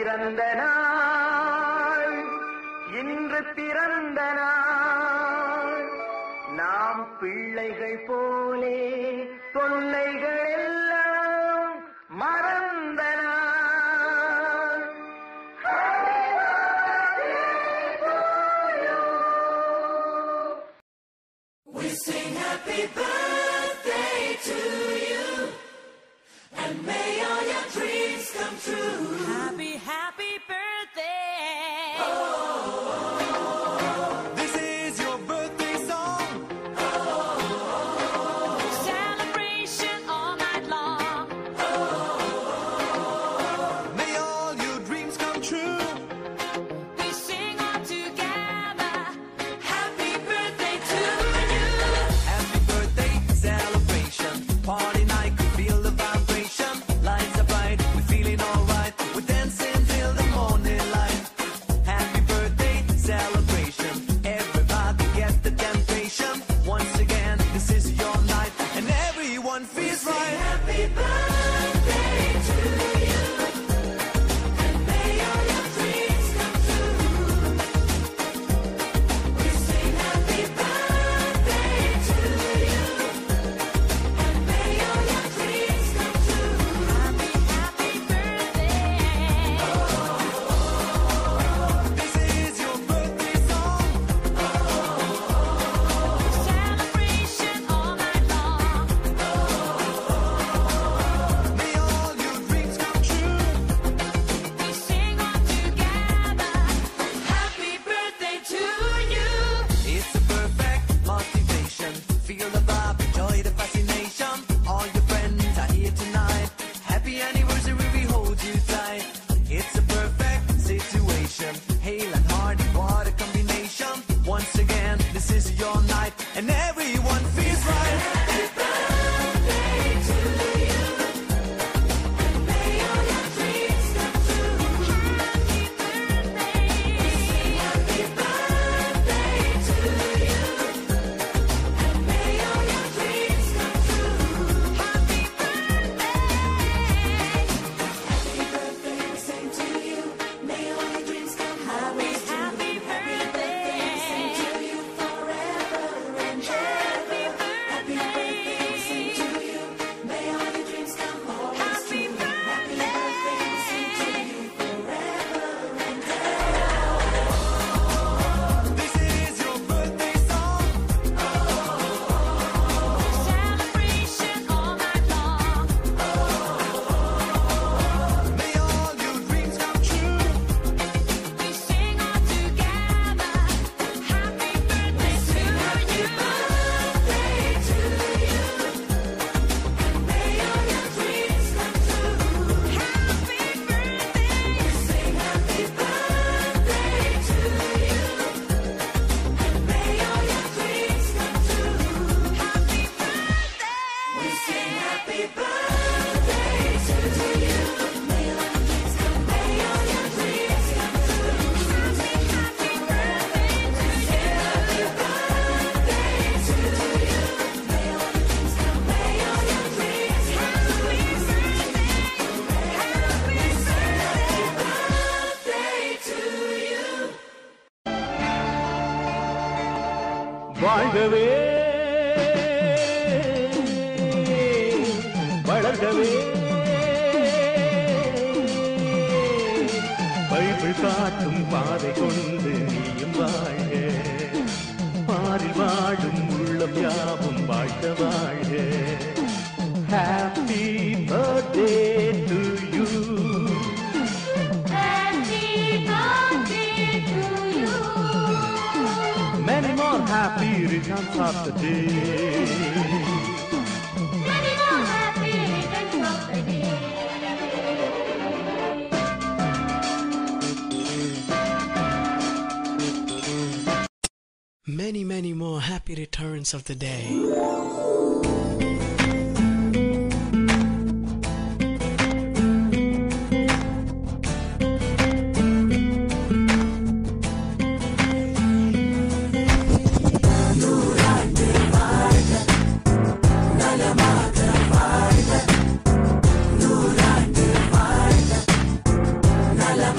பிறந்த நாள் இன்று பிறந்த நாள் நாம் பிள்ளைகள் போலே தொல்லைகள் எல்லாம் மறந்த நாள். We sing happy birthday to you, and may all your dreams come true. Happy, happy birthday. Oh, this is your birthday song. Celebration all night long. May all your dreams come true. We sing all together. happy birthday to you. Happy birthday celebration. Party night, we feel the vibration. Lights are bright, we're feeling alright. We're dancing till the morning light. Happy birthday celebration. Everybody get the temptation. Once again, this is your night, and everyone feels right. Happy birthday to you, and may all your dreams come true. We sing happy birthday to you, and may all your dreams come true. Happy, happy birthday. This is your birthday song. Celebration all night long. May all your dreams come true. We sing all together. Happy birthday to you. It's a perfect motivation. Feel the vibe, enjoy the fascination. All your friends are here tonight. Happy anniversary, we hold you tight. It's a perfect situation. Hale and hearty, what a combination. Once again, this is your night, and everyone feels right. Happy birthday to you, and may all your dreams come true. Happy birthday. Happy birthday to you, and may all your dreams come true. Happy birthday. Happy birthday, we sing to you. May all your dreams come always true. Happy birthday. We sing to you forever and ever. Happy birthday, we sing to you. May all your dreams come always Happy true. Happy birthday, we sing to you forever and This is your birthday song. Celebration all night long. May all your dreams come true. We sing all together. Happy birthday to you. birthday to you, and may all your dreams come true. Happy birthday. Sing happy birthday to you, and may all your dreams come true. Happy birthday. We sing happy birthday to you, may all your dreams come, may all your dreams come true. Happy birthday to you. Happy birthday to you, may all your dreams come, may all your dreams come true. Birthday to you. வாழ்கவே வளர்கவே Bible காட்டும் பாதை கொண்டு நீயும் வாழ்க பாரில் வாழும் உள்ளம் யாவும் வாழ்க வாழ்க happy birthday to you Happy birthday to you. many more happy returns of the day. Many more happy returns of the day. Many, many more happy returns of the day. Nala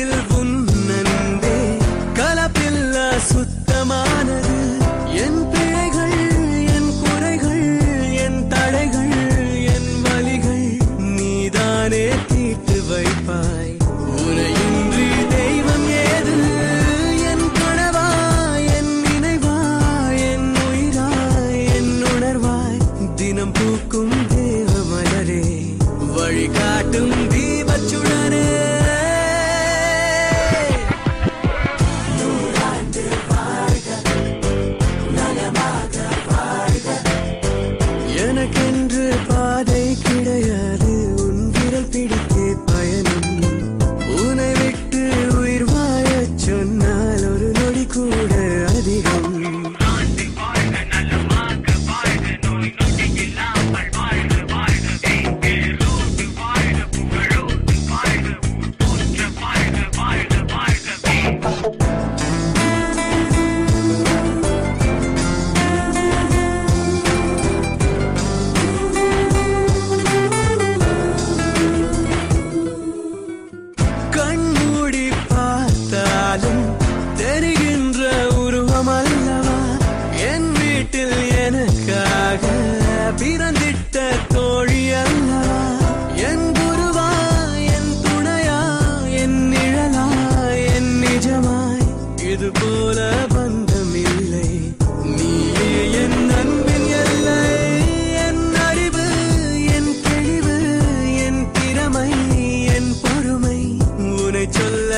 வாழ்வில் உன் அன்பே கலப்பில்லா சுத்தமானது. என் பிழைகள், என் குறைகள், என் தடைகள், என் வலிகள் நீதானே தீர்த்து வைப்பாய். உனையின்றி தெய்வம் ஏது? என் கனவாய், என் நினைவாய், என் உயிராய், என் உணர்வாய், தினம் பூக்கும் தேவ மலரே, வழிகாட்டும் தீபச்சுடரே. எனக்கென்று பாதை கிடையாது, உன் விரல் பிடித்தே பயணம். உன்னை விட்டு உயிர் வாழச் சொன்னால் ஒரு நொடி கூட அதிகம். கண்மூடி பார்த்தாலும் தெரிகின்ற உருவம் அல்லவா, என் வீட்டில் எனக்காக பிறந்திட்ட தோழி அல்லவா. என் குருவா, என் துணையா, என் நிழலாய், என் நிஜமாய், இது போல பந்தம் இல்லை. நீயே என் அன்பின் எல்லை. என் அறிவு, என் தெளிவு, என் திறமை, என் பொறுமை உனை சொல்ல